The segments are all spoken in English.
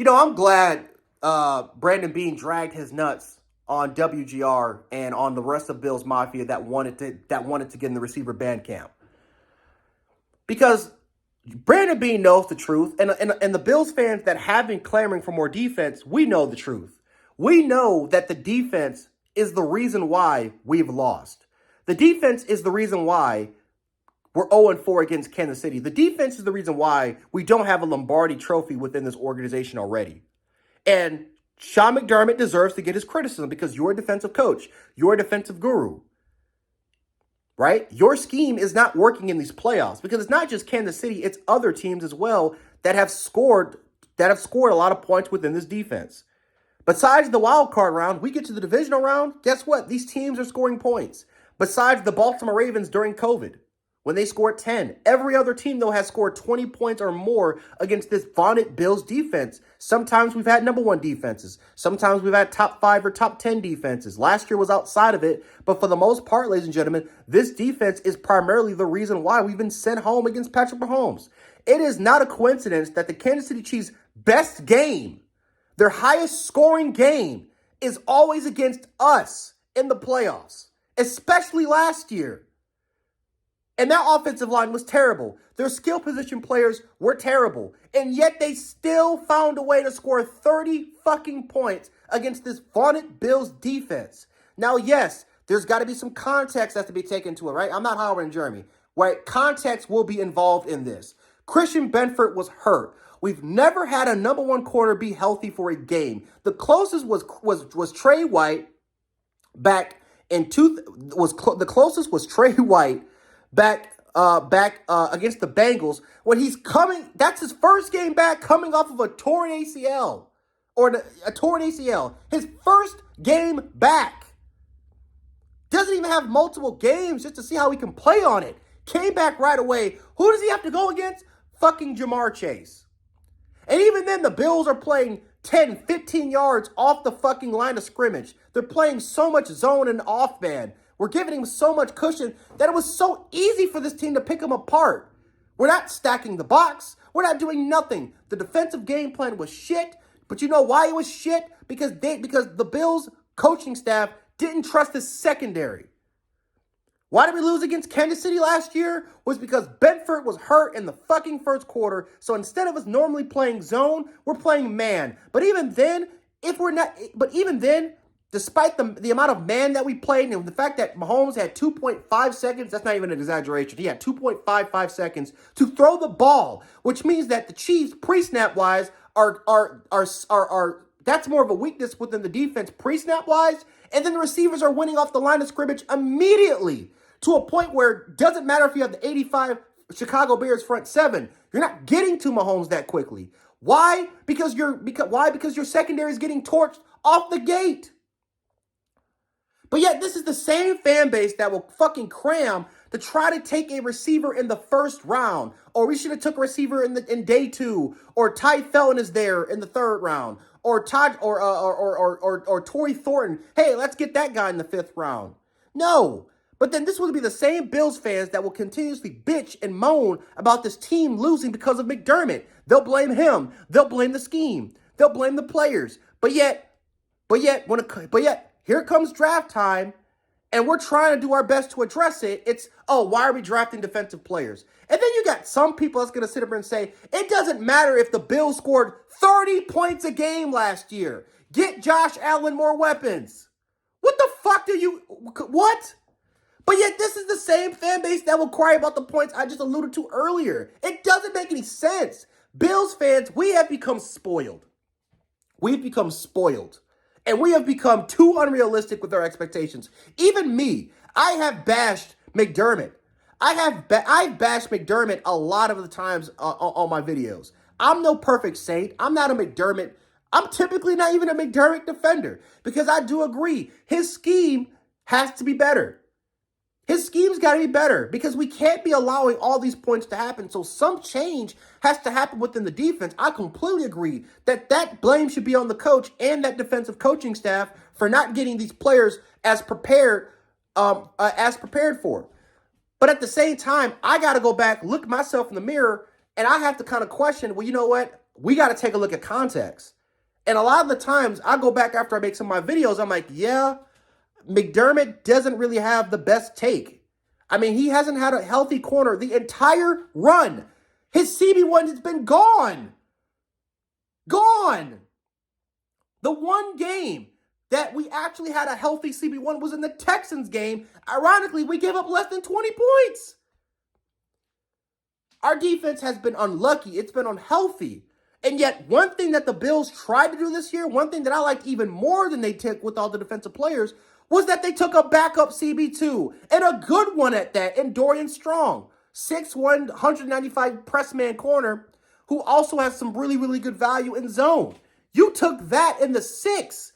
I'm glad Brandon Beane dragged his nuts on WGR and on the rest of Bills Mafia that wanted to get in the receiver band camp. Because Brandon Beane knows the truth, and the Bills fans that have been clamoring for more defense, we know the truth. We know that the defense is the reason why we've lost. The defense is the reason why we're 0-4 against Kansas City. The defense is the reason why we don't have a Lombardi trophy within this organization already. And Sean McDermott deserves to get his criticism because you're a defensive coach. You're a defensive guru. Right? Your scheme is not working in these playoffs because it's not just Kansas City, it's other teams as well that have scored a lot of points within this defense. Besides the wild card round, we get to the divisional round, guess what? These teams are scoring points. Besides the Baltimore Ravens during COVID, when they scored 10. Every other team, though, has scored 20 points or more against this vaunted Bills defense. Sometimes we've had number one defenses. Sometimes we've had top 5 or top 10 defenses. Last year was outside of it. But for the most part, ladies and gentlemen, this defense is primarily the reason why we've been sent home against Patrick Mahomes. It is not a coincidence that the Kansas City Chiefs' best game, their highest scoring game, is always against us in the playoffs, especially last year. And that offensive line was terrible. Their skill position players were terrible. And yet they still found a way to score 30 fucking points against this vaunted Bills defense. Now, yes, there's got to be some context that has to be taken to it, right? I'm not Howard and Jeremy. Right? Context will be involved in this. Christian Benford was hurt. We've never had a number one corner be healthy for a game. The closest was Trey White back in the closest was Trey White back against the Bengals when he's coming. That's his first game back coming off of a torn ACL a torn ACL. His first game back. Doesn't even have multiple games just to see how he can play on it. Came back right away. Who does he have to go against? Fucking Jamar Chase. And even then, the Bills are playing 10, 15 yards off the fucking line of scrimmage. They're playing so much zone and off man. We're giving him so much cushion that it was so easy for this team to pick him apart. We're not stacking the box. We're not doing nothing. The defensive game plan was shit. But you know why it was shit? Because the Bills coaching staff didn't trust his secondary. Why did we lose against Kansas City last year? Was because Benford was hurt in the fucking first quarter. So instead of us normally playing zone, we're playing man. But even then, despite the amount of man that we played and the fact that Mahomes had 2.5 seconds, that's not even an exaggeration. He had 2.55 seconds to throw the ball, which means that the Chiefs pre-snap wise are that's more of a weakness within the defense pre-snap wise. And then the receivers are winning off the line of scrimmage immediately to a point where it doesn't matter if you have the 85 Chicago Bears front seven. You're not getting to Mahomes that quickly. Why? Because your secondary is getting torched off the gate. But yet this is the same fan base that will fucking cram to try to take a receiver in the first round. Or we should have took a receiver in day 2. Or Ty Felton is there in the 3rd round. Or Torrey Thornton. Hey, let's get that guy in the 5th round. No. But then this will be the same Bills fans that will continuously bitch and moan about this team losing because of McDermott. They'll blame him. They'll blame the scheme. They'll blame the players. But yet, here comes draft time, and we're trying to do our best to address it. It's, why are we drafting defensive players? And then you got some people that's going to sit up and say, it doesn't matter if the Bills scored 30 points a game last year. Get Josh Allen more weapons. What the fuck what? But yet this is the same fan base that will cry about the points I just alluded to earlier. It doesn't make any sense. Bills fans, we have become spoiled. We've become spoiled. And we have become too unrealistic with our expectations. Even me, I have bashed McDermott. I've bashed McDermott a lot of the times on my videos. I'm no perfect saint. I'm not a McDermott. I'm typically not even a McDermott defender because I do agree his scheme has to be better. His scheme's got to be better because we can't be allowing all these points to happen. So some change has to happen within the defense. I completely agree that blame should be on the coach and that defensive coaching staff for not getting these players as prepared for. But at the same time, I got to go back, look myself in the mirror, and I have to kind of question, well, you know what? we got to take a look at context. And a lot of the times I go back after I make some of my videos, I'm like, yeah, McDermott doesn't really have the best take. I mean, he hasn't had a healthy corner the entire run. His CB1 has been gone. Gone. The one game that we actually had a healthy CB1 was in the Texans game. Ironically, we gave up less than 20 points. Our defense has been unlucky. It's been unhealthy. And yet, one thing that the Bills tried to do this year, one thing that I liked even more than they took with all the defensive players, was that they took a backup CB2, and a good one at that, in Dorian Strong. 6'1", 195 press man corner, who also has some really, really good value in zone. You took that in the 6th.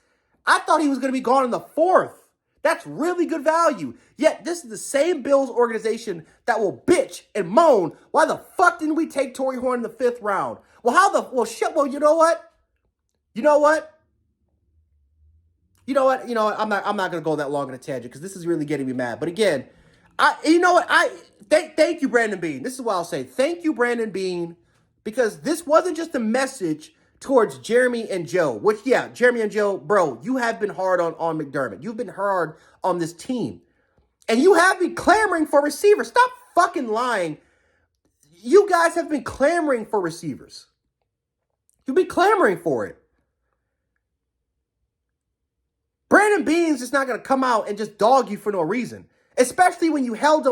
I thought he was going to be gone in the 4th. That's really good value. Yet this is the same Bills organization that will bitch and moan, why the fuck didn't we take Torrey Horn in the 5th round? Well, you know what? I'm not going to go that long in a tangent because this is really getting me mad. But again, thank you, Brandon Beane. This is what I'll say. Thank you, Brandon Beane, because this wasn't just a message towards Jeremy and Joe, which, yeah, Jeremy and Joe, bro, you have been hard on McDermott. You've been hard on this team. And you have been clamoring for receivers. Stop fucking lying. You guys have been clamoring for receivers. You've been clamoring for it. Brandon Beane's just not going to come out and just dog you for no reason. Especially when you had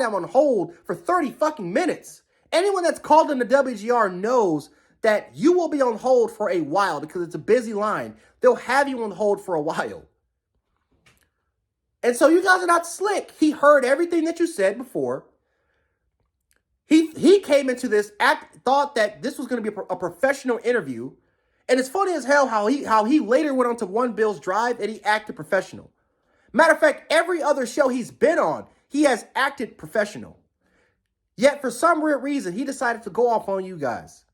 them on hold for 30 fucking minutes. Anyone that's called in the WGR knows that you will be on hold for a while because it's a busy line. They'll have you on hold for a while. And so you guys are not slick. He heard everything that you said before. He came into this thought that this was going to be a professional interview. And it's funny as hell how he later went on to One Bills Drive and he acted professional. Matter of fact, every other show he's been on, he has acted professional. Yet for some weird reason, he decided to go off on you guys.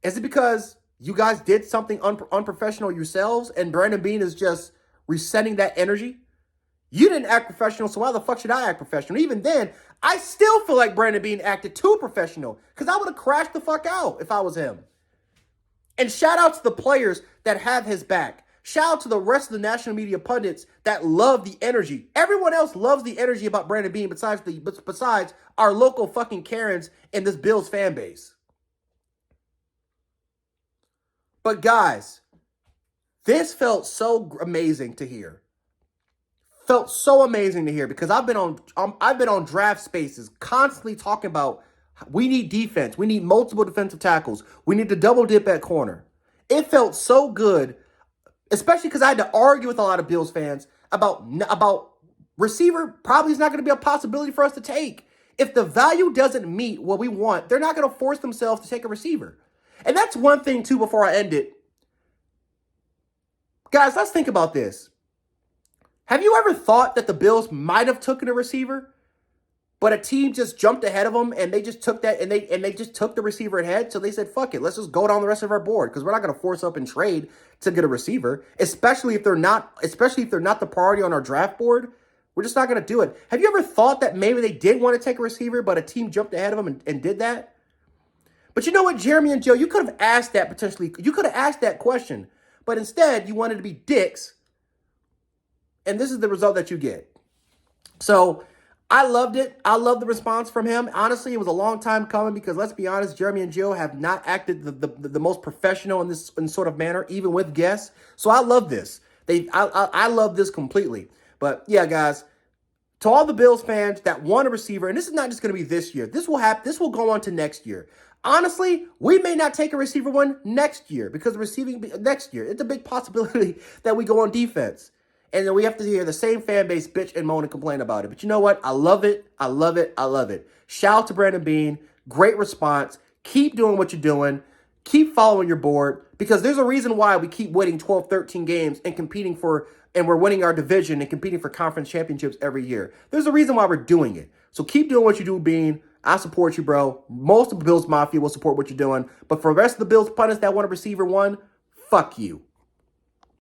Is it because you guys did something unprofessional yourselves and Brandon Beane is just resetting that energy? You didn't act professional, so why the fuck should I act professional? Even then, I still feel like Brandon Beane acted too professional because I would have crashed the fuck out if I was him. And shout out to the players that have his back. Shout out to the rest of the national media pundits that love the energy. Everyone else loves the energy about Brandon Beane besides our local fucking Karens in this Bills fan base. But guys, this felt so amazing to hear. Felt so amazing to hear because I've been on draft spaces constantly talking about we need defense. We need multiple defensive tackles. We need to double dip at corner. It felt so good, especially because I had to argue with a lot of Bills fans about receiver probably is not going to be a possibility for us to take. If the value doesn't meet what we want, they're not going to force themselves to take a receiver. And that's one thing, too, before I end it. Guys, let's think about this. Have you ever thought that the Bills might have taken a receiver, but a team just jumped ahead of them and they just took that and they just took the receiver ahead? So they said, fuck it, let's just go down the rest of our board because we're not going to force up and trade to get a receiver, especially if they're not the priority on our draft board. We're just not going to do it. Have you ever thought that maybe they did want to take a receiver, but a team jumped ahead of them and did that? But you know what, Jeremy and Joe, you could have asked that potentially. You could have asked that question, but instead you wanted to be dicks. And this is the result that you get. So I loved it. I love the response from him. Honestly, it was a long time coming because let's be honest, Jeremy and Joe have not acted the most professional in this sort of manner, even with guests. So I love this. I love this completely. But yeah, guys, to all the Bills fans that want a receiver, and this is not just going to be this year. This will happen. This will go on to next year. Honestly, we may not take a receiver one next year because receiving next year, it's a big possibility that we go on defense. And then we have to hear the same fan base bitch and moan and complain about it. But you know what? I love it. I love it. I love it. Shout out to Brandon Beane. Great response. Keep doing what you're doing. Keep following your board because there's a reason why we keep winning 12, 13 games and we're winning our division and competing for conference championships every year. There's a reason why we're doing it. So keep doing what you do, Beane. I support you, bro. Most of the Bills Mafia will support what you're doing. But for the rest of the Bills pundits that want a receiver one, fuck you.